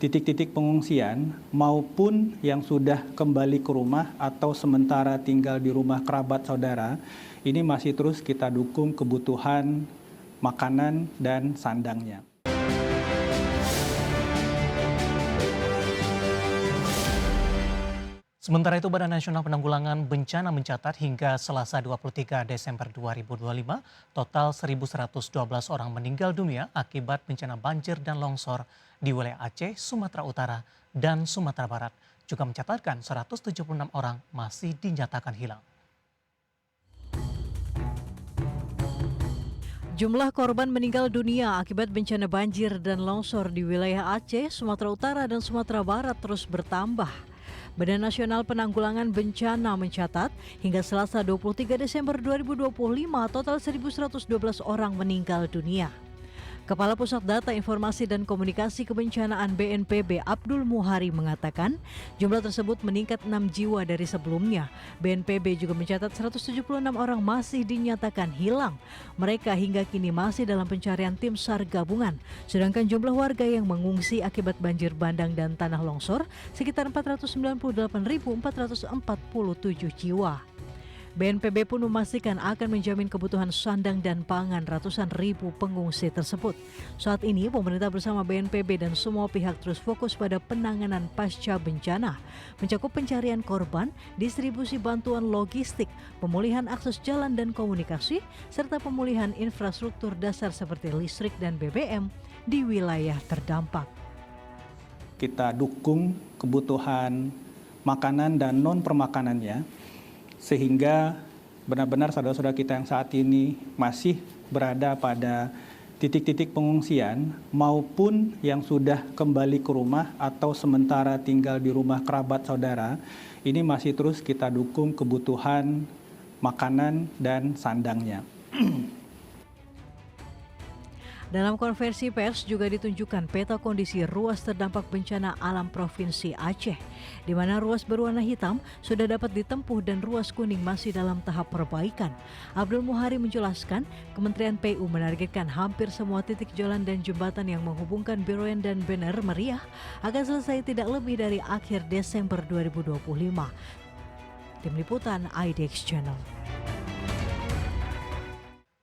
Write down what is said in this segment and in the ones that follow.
Titik-titik pengungsian maupun yang sudah kembali ke rumah atau sementara tinggal di rumah kerabat saudara, ini masih terus kita dukung kebutuhan makanan dan sandangnya. Sementara itu, Badan Nasional Penanggulangan Bencana mencatat hingga Selasa 23 Desember 2025, total 1.112 orang meninggal dunia akibat bencana banjir dan longsor di wilayah Aceh, Sumatera Utara, dan Sumatera Barat. Juga mencatatkan 176 orang masih dinyatakan hilang. Jumlah korban meninggal dunia akibat bencana banjir dan longsor di wilayah Aceh, Sumatera Utara, dan Sumatera Barat terus bertambah. Badan Nasional Penanggulangan Bencana mencatat hingga Selasa 23 Desember 2025 total 1.112 orang meninggal dunia. Kepala Pusat Data Informasi dan Komunikasi Kebencanaan BNPB Abdul Muhari mengatakan jumlah tersebut meningkat 6 jiwa dari sebelumnya. BNPB juga mencatat 176 orang masih dinyatakan hilang. Mereka hingga kini masih dalam pencarian tim SAR gabungan. Sedangkan jumlah warga yang mengungsi akibat banjir bandang dan tanah longsor sekitar 498.447 jiwa. BNPB pun memastikan akan menjamin kebutuhan sandang dan pangan ratusan ribu pengungsi tersebut. Saat ini pemerintah bersama BNPB dan semua pihak terus fokus pada penanganan pasca bencana, mencakup pencarian korban, distribusi bantuan logistik, pemulihan akses jalan dan komunikasi, serta pemulihan infrastruktur dasar seperti listrik dan BBM di wilayah terdampak. Kita dukung kebutuhan makanan dan non-permakanannya, sehingga benar-benar saudara-saudara kita yang saat ini masih berada pada titik-titik pengungsian maupun yang sudah kembali ke rumah atau sementara tinggal di rumah kerabat saudara, ini masih terus kita dukung kebutuhan makanan dan sandangnya. Dalam konversi pers juga ditunjukkan peta kondisi ruas terdampak bencana alam Provinsi Aceh, di mana ruas berwarna hitam sudah dapat ditempuh dan ruas kuning masih dalam tahap perbaikan. Abdul Muhari menjelaskan, Kementerian PU menargetkan hampir semua titik jalan dan jembatan yang menghubungkan Biroen dan Bener Meriah akan selesai tidak lebih dari akhir Desember 2025. Tim Liputan IDX Channel.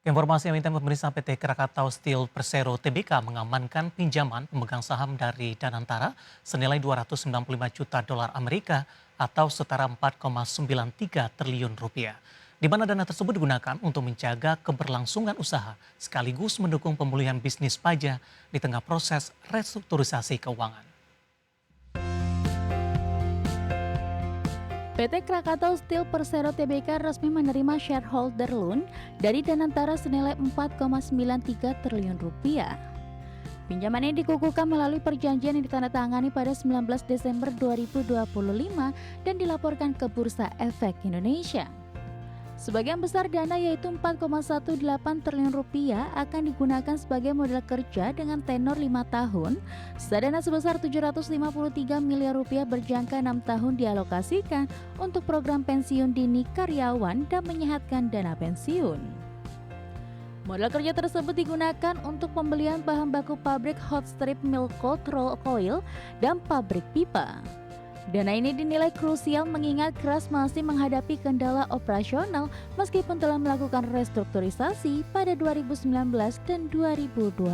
Informasi yang minta pemirsa, PT Krakatau Steel Persero Tbk mengamankan pinjaman pemegang saham dari Danantara senilai 295 juta dolar Amerika atau setara 4,93 triliun rupiah. Di mana dana tersebut digunakan untuk menjaga keberlangsungan usaha sekaligus mendukung pemulihan bisnis pajak di tengah proses restrukturisasi keuangan. PT Krakatau Steel Persero Tbk resmi menerima shareholder loan dari Danantara senilai 4,93 triliun rupiah. Pinjaman ini dikukuhkan melalui perjanjian yang ditandatangani pada 19 Desember 2025 dan dilaporkan ke Bursa Efek Indonesia. Sebagian besar dana yaitu 4,18 triliun rupiah akan digunakan sebagai modal kerja dengan tenor 5 tahun. Sisa dana sebesar 753 miliar rupiah berjangka 6 tahun dialokasikan untuk program pensiun dini karyawan dan menyehatkan dana pensiun. Modal kerja tersebut digunakan untuk pembelian bahan baku pabrik hot strip mill cold roll coil dan pabrik pipa. Dana ini dinilai krusial mengingat Kras masih menghadapi kendala operasional meskipun telah melakukan restrukturisasi pada 2019 dan 2024.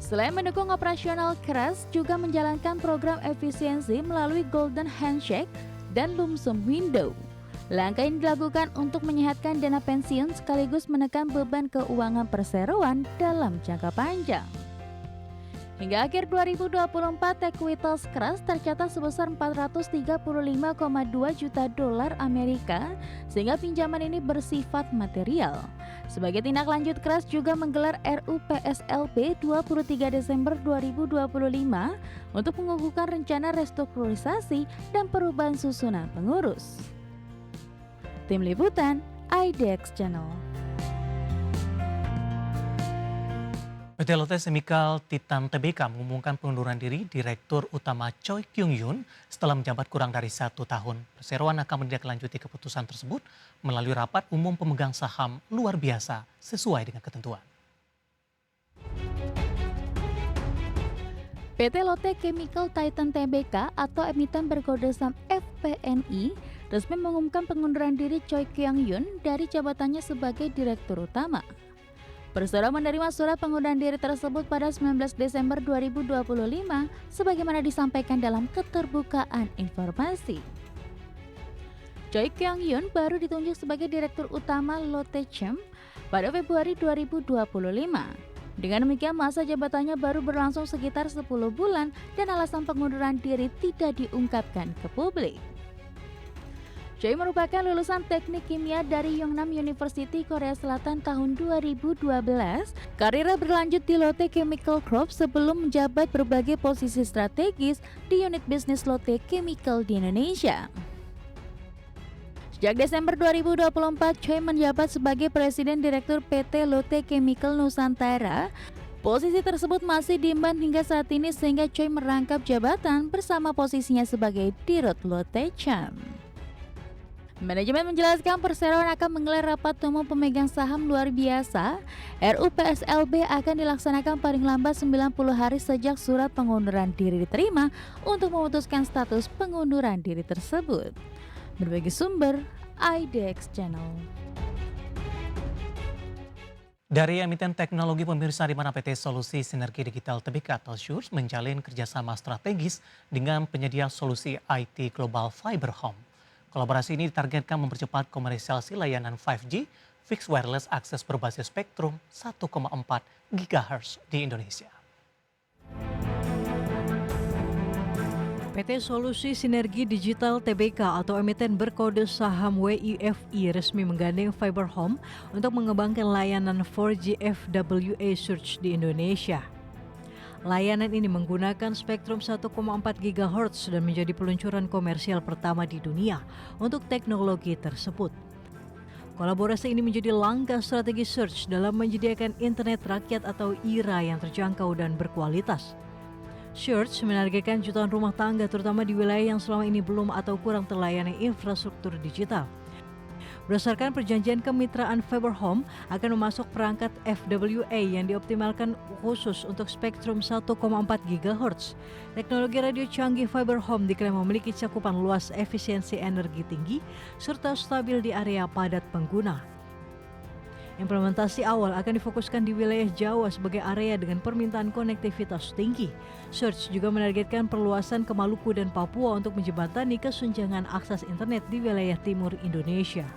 Selain mendukung operasional, Kras juga menjalankan program efisiensi melalui Golden Handshake dan Lump Sum Window. Langkah ini dilakukan untuk menyehatkan dana pensiun sekaligus menekan beban keuangan perseroan dalam jangka panjang. Hingga akhir 2024, ekuitas Kras tercatat sebesar 435,2 juta dolar Amerika, sehingga pinjaman ini bersifat material. Sebagai tindak lanjut, Kras juga menggelar RUPSLP 23 Desember 2025 untuk mengukuhkan rencana restrukturisasi dan perubahan susunan pengurus. Tim Liputan IDX Channel. PT Lotte Chemical Titan Tbk mengumumkan pengunduran diri Direktur Utama Choi Kyung Yoon setelah menjabat kurang dari 1 tahun. Perseroan akan menindaklanjuti keputusan tersebut melalui rapat umum pemegang saham luar biasa sesuai dengan ketentuan. PT Lotte Chemical Titan Tbk atau emiten berkode saham FPNI resmi mengumumkan pengunduran diri Choi Kyung-yun dari jabatannya sebagai Direktur Utama. Persero menerima surat pengunduran diri tersebut pada 19 Desember 2025 sebagaimana disampaikan dalam keterbukaan informasi. Choi Kyung-yun baru ditunjuk sebagai Direktur Utama Lotte Chem pada Februari 2025. Dengan demikian masa jabatannya baru berlangsung sekitar 10 bulan dan alasan pengunduran diri tidak diungkapkan ke publik. Choi merupakan lulusan teknik kimia dari Yongnam University, Korea Selatan tahun 2012. Karirnya berlanjut di Lotte Chemical Corp sebelum menjabat berbagai posisi strategis di unit bisnis Lotte Chemical di Indonesia. Sejak Desember 2024, Choi menjabat sebagai Presiden Direktur PT Lotte Chemical Nusantara. Posisi tersebut masih diemban hingga saat ini sehingga Choi merangkap jabatan bersama posisinya sebagai Dirut Lotte Chem. Manajemen menjelaskan perseroan akan menggelar rapat umum pemegang saham luar biasa. RUPSLB akan dilaksanakan paling lambat 90 hari sejak surat pengunduran diri diterima untuk memutuskan status pengunduran diri tersebut. Berbagi sumber, IDX Channel. Dari emiten teknologi pemirsa di mana PT Solusi Sinergi Digital Tbk atau SURS menjalin kerjasama strategis dengan penyedia solusi IT global Fiber Home. Kolaborasi ini ditargetkan mempercepat komersialisasi layanan 5G Fixed Wireless Access berbasis spektrum 1,4 GHz di Indonesia. PT Solusi Sinergi Digital Tbk atau emiten berkode saham WIFI resmi menggandeng Fiber Home untuk mengembangkan layanan 4G FWA Search di Indonesia. Layanan ini menggunakan spektrum 1,4 GHz dan menjadi peluncuran komersial pertama di dunia untuk teknologi tersebut. Kolaborasi ini menjadi langkah strategi search dalam menyediakan internet rakyat atau IRA yang terjangkau dan berkualitas. Search menargetkan jutaan rumah tangga terutama di wilayah yang selama ini belum atau kurang terlayani infrastruktur digital. Berdasarkan perjanjian kemitraan Fiber Home akan memasok perangkat FWA yang dioptimalkan khusus untuk spektrum 1,4 GHz. Teknologi radio canggih Fiber Home diklaim memiliki cakupan luas, efisiensi energi tinggi, serta stabil di area padat pengguna. Implementasi awal akan difokuskan di wilayah Jawa sebagai area dengan permintaan konektivitas tinggi. Search juga menargetkan perluasan ke Maluku dan Papua untuk menjembatani kesenjangan akses internet di wilayah timur Indonesia.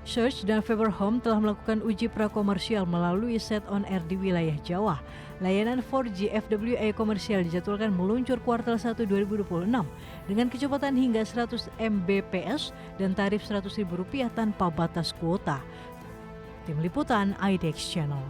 Search dan Fiber Home telah melakukan uji prakomersial melalui set on air di wilayah Jawa. Layanan 4G FWA komersial dijadwalkan meluncur kuartal 1 2026 dengan kecepatan hingga 100 Mbps dan tarif Rp100.000 tanpa batas kuota. Tim Liputan IDX Channel.